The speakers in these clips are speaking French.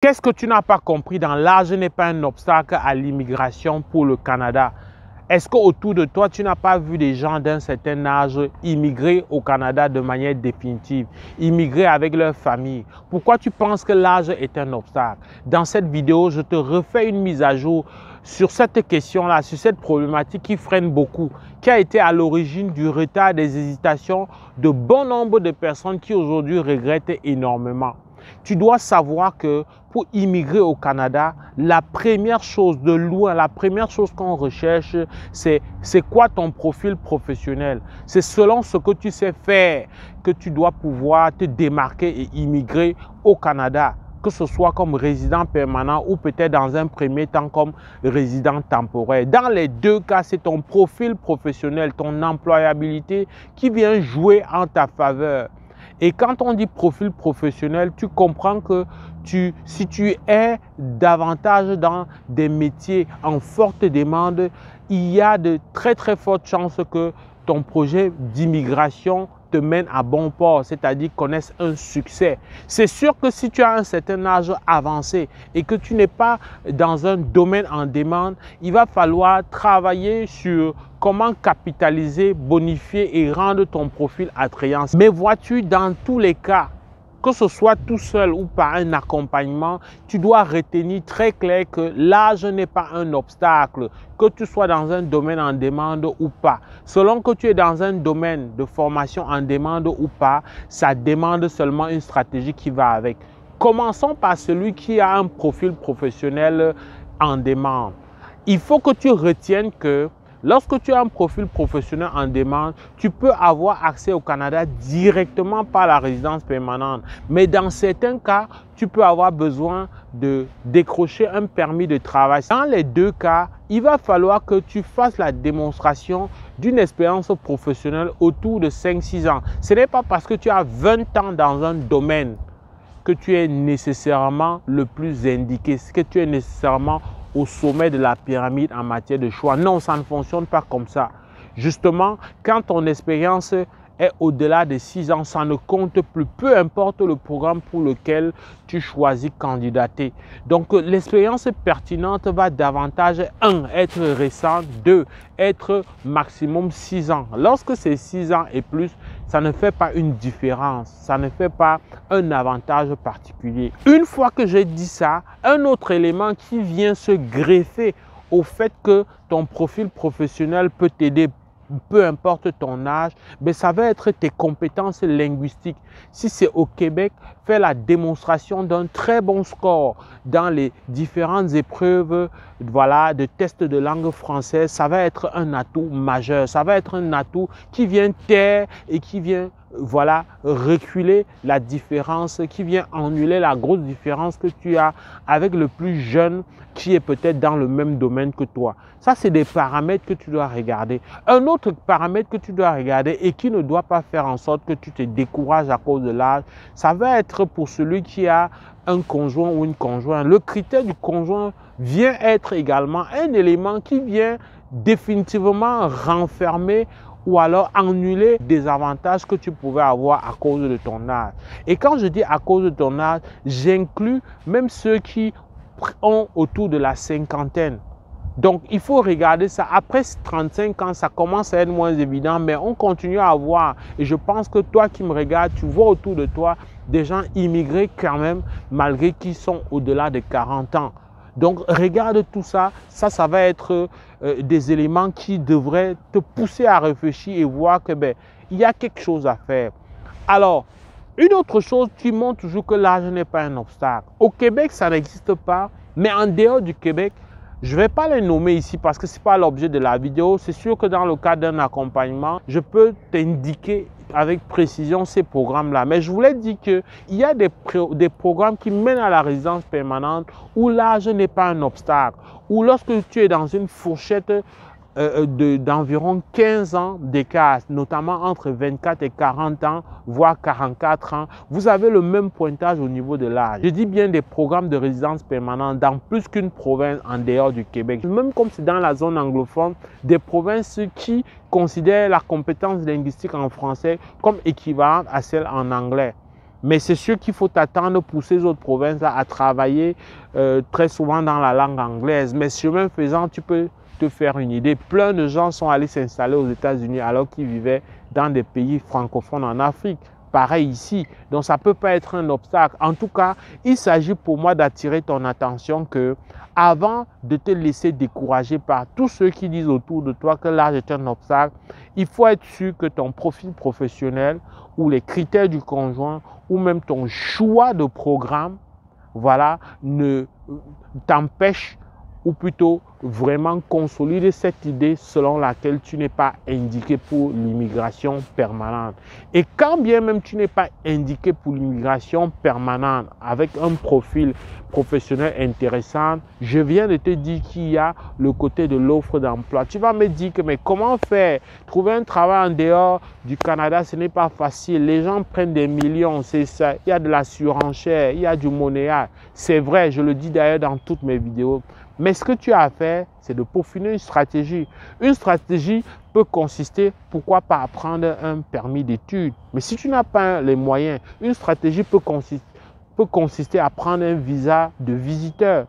Qu'est-ce que tu n'as pas compris dans l'âge n'est pas un obstacle à l'immigration pour le Canada? Est-ce qu'autour de toi, tu n'as pas vu des gens d'un certain âge immigrer au Canada de manière définitive, immigrer avec leur famille? Pourquoi tu penses que l'âge est un obstacle? Dans cette vidéo, je te refais une mise à jour sur cette question-là, sur cette problématique qui freine beaucoup, qui a été à l'origine du retard des hésitations de bon nombre de personnes qui aujourd'hui regrettent énormément. Tu dois savoir que pour immigrer au Canada, la première chose de loin, la première chose qu'on recherche, c'est quoi ton profil professionnel. C'est selon ce que tu sais faire que tu dois pouvoir te démarquer et immigrer au Canada, que ce soit comme résident permanent ou peut-être dans un premier temps comme résident temporaire. Dans les deux cas, c'est ton profil professionnel, ton employabilité qui vient jouer en ta faveur. Et quand on dit profil professionnel, tu comprends que si tu es davantage dans des métiers en forte demande, il y a de très fortes chances que ton projet d'immigration te mène à bon port, c'est-à-dire connaisse un succès. C'est sûr que si tu as un certain âge avancé et que tu n'es pas dans un domaine en demande, il va falloir travailler sur comment capitaliser, bonifier et rendre ton profil attrayant. Mais vois-tu, dans tous les cas, que ce soit tout seul ou par un accompagnement, tu dois retenir très clair que l'âge n'est pas un obstacle, que tu sois dans un domaine en demande ou pas. Selon que tu es dans un domaine de formation en demande ou pas, ça demande seulement une stratégie qui va avec. Commençons par celui qui a un profil professionnel en demande. Il faut que tu retiennes que lorsque tu as un profil professionnel en demande, tu peux avoir accès au Canada directement par la résidence permanente. Mais dans certains cas, tu peux avoir besoin de décrocher un permis de travail. Dans les deux cas, il va falloir que tu fasses la démonstration d'une expérience professionnelle autour de 5-6 ans. Ce n'est pas parce que tu as 20 ans dans un domaine que tu es nécessairement le plus indiqué, que tu es nécessairement au sommet de la pyramide en matière de choix. Non, ça ne fonctionne pas comme ça. Justement, quand ton expérience est au-delà de 6 ans, ça ne compte plus, peu importe le programme pour lequel tu choisis candidater. Donc, l'expérience pertinente va davantage, 1, être récente, 2, être maximum 6 ans. Lorsque c'est 6 ans et plus, ça ne fait pas une différence, ça ne fait pas un avantage particulier. Une fois que j'ai dit ça, un autre élément qui vient se greffer au fait que ton profil professionnel peut t'aider, peu importe ton âge, mais ça va être tes compétences linguistiques. Si c'est au Québec, fais la démonstration d'un très bon score dans les différentes épreuves de tests de langue française. Ça va être un atout majeur. Ça va être un atout qui vient taire et qui vient reculer la différence, qui vient annuler la grosse différence que tu as avec le plus jeune qui est peut-être dans le même domaine que toi. Ça, c'est des paramètres que tu dois regarder. Un autre paramètre que tu dois regarder et qui ne doit pas faire en sorte que tu te décourages à cause de l'âge, ça va être pour celui qui a un conjoint ou une conjointe. Le critère du conjoint vient être également un élément qui vient définitivement renfermer ou alors annuler des avantages que tu pouvais avoir à cause de ton âge. Et quand je dis à cause de ton âge, j'inclus même ceux qui ont autour de la cinquantaine. Donc, il faut regarder ça. Après 35 ans, ça commence à être moins évident, mais on continue à voir. Et je pense que toi qui me regardes, tu vois autour de toi des gens immigrés quand même, malgré qu'ils sont au-delà de 40 ans. Donc, regarde tout ça. Ça va être des éléments qui devraient te pousser à réfléchir et voir que il y a quelque chose à faire. Alors, une autre chose qui montre toujours que l'âge n'est pas un obstacle. Au Québec, ça n'existe pas, mais en dehors du Québec, je ne vais pas les nommer ici parce que ce n'est pas l'objet de la vidéo. C'est sûr que dans le cadre d'un accompagnement, je peux t'indiquer avec précision ces programmes-là. Mais je voulais dire qu'il y a des programmes qui mènent à la résidence permanente où l'âge n'est pas un obstacle. Ou lorsque tu es dans une fourchette d'environ 15 ans d'écart, notamment entre 24 et 40 ans, voire 44 ans, vous avez le même pointage au niveau de l'âge. Je dis bien des programmes de résidence permanente dans plus qu'une province en dehors du Québec. Même comme c'est dans la zone anglophone, des provinces qui considèrent la compétence linguistique en français comme équivalente à celle en anglais. Mais c'est sûr qu'il faut t'attendre pour ces autres provinces à travailler très souvent dans la langue anglaise. Mais chemin faisant, tu peux te faire une idée. Plein de gens sont allés s'installer aux États-Unis alors qu'ils vivaient dans des pays francophones en Afrique. Pareil ici. Donc, ça ne peut pas être un obstacle. En tout cas, il s'agit pour moi d'attirer ton attention que avant de te laisser décourager par tous ceux qui disent autour de toi que l'âge est un obstacle, il faut être sûr que ton profil professionnel ou les critères du conjoint ou même ton choix de programme, voilà, ne t'empêche ou plutôt vraiment consolider cette idée selon laquelle tu n'es pas indiqué pour l'immigration permanente. Et quand bien même tu n'es pas indiqué pour l'immigration permanente avec un profil professionnel intéressant, je viens de te dire qu'il y a le côté de l'offre d'emploi. Tu vas me dire que mais comment faire? Trouver un travail en dehors du Canada, ce n'est pas facile. Les gens prennent des millions, c'est ça. Il y a de la surenchère, il y a du monnayage. C'est vrai, je le dis d'ailleurs dans toutes mes vidéos. Mais ce que tu as à faire, c'est de peaufiner une stratégie. Une stratégie peut consister, pourquoi pas, à prendre un permis d'études. Mais si tu n'as pas les moyens, une stratégie peut consister à prendre un visa de visiteur.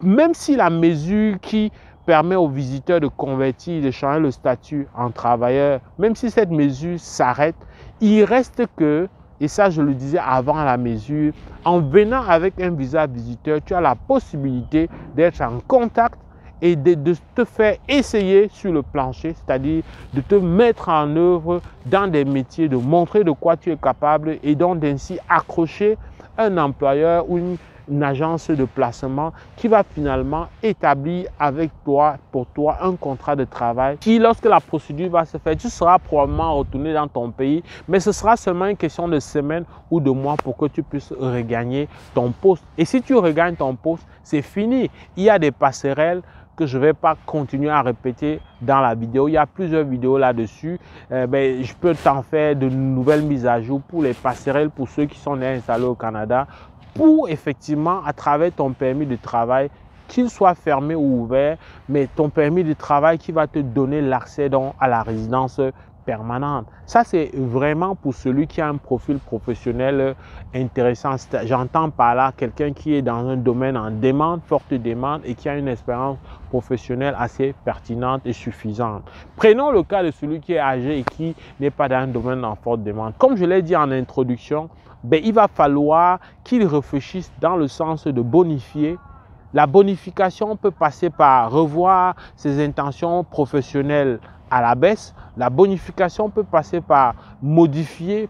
Même si la mesure qui permet aux visiteurs de convertir, de changer le statut en travailleur, même si cette mesure s'arrête, il reste que, et ça je le disais avant la mesure, en venant avec un visa visiteur, tu as la possibilité d'être en contact et de te faire essayer sur le plancher, c'est-à-dire de te mettre en œuvre dans des métiers, de montrer de quoi tu es capable et donc ainsi accrocher un employeur ou une agence de placement qui va finalement établir avec toi, pour toi, un contrat de travail qui, lorsque la procédure va se faire, tu seras probablement retourné dans ton pays, mais ce sera seulement une question de semaines ou de mois pour que tu puisses regagner ton poste. Et si tu regagnes ton poste, c'est fini. Il y a des passerelles que je ne vais pas continuer à répéter dans la vidéo. Il y a plusieurs vidéos là-dessus. Je peux t'en faire de nouvelles mises à jour pour les passerelles, pour ceux qui sont déjà installés au Canada, pour effectivement, à travers ton permis de travail, qu'il soit fermé ou ouvert, mais ton permis de travail qui va te donner l'accès à la résidence permanente. Ça, c'est vraiment pour celui qui a un profil professionnel intéressant. J'entends par là quelqu'un qui est dans un domaine en demande, forte demande et qui a une expérience professionnelle assez pertinente et suffisante. Prenons le cas de celui qui est âgé et qui n'est pas dans un domaine en forte demande. Comme je l'ai dit en introduction, il va falloir qu'il réfléchisse dans le sens de bonifier. La bonification peut passer par revoir ses intentions professionnelles à la baisse. La bonification peut passer par modifier,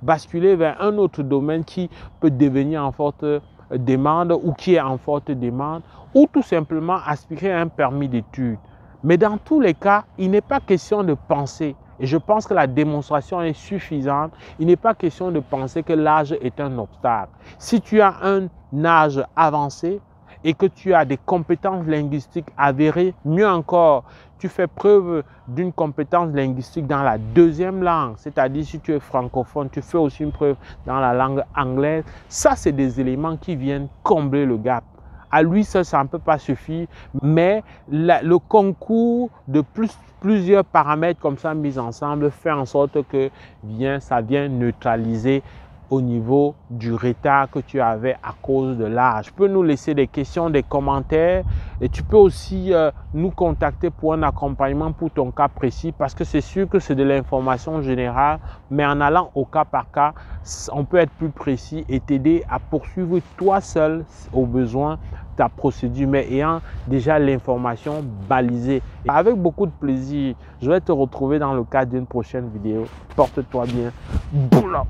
basculer vers un autre domaine qui peut devenir en forte demande ou qui est en forte demande, ou tout simplement aspirer à un permis d'études. Mais dans tous les cas, il n'est pas question de penser, et je pense que la démonstration est suffisante, il n'est pas question de penser que l'âge est un obstacle. Si tu as un âge avancé et que tu as des compétences linguistiques avérées, mieux encore, tu fais preuve d'une compétence linguistique dans la deuxième langue, c'est-à-dire si tu es francophone, tu fais aussi une preuve dans la langue anglaise. Ça, c'est des éléments qui viennent combler le gap. À lui seul, ça ne peut pas suffire, mais le concours de plusieurs paramètres comme ça mis ensemble fait en sorte que ça vient neutraliser au niveau du retard que tu avais à cause de l'âge. Tu peux nous laisser des questions, des commentaires et tu peux aussi nous contacter pour un accompagnement pour ton cas précis parce que c'est sûr que c'est de l'information générale, mais en allant au cas par cas, on peut être plus précis et t'aider à poursuivre toi seul au besoin ta procédure, mais ayant déjà l'information balisée. Et avec beaucoup de plaisir, je vais te retrouver dans le cadre d'une prochaine vidéo. Porte-toi bien. Boula.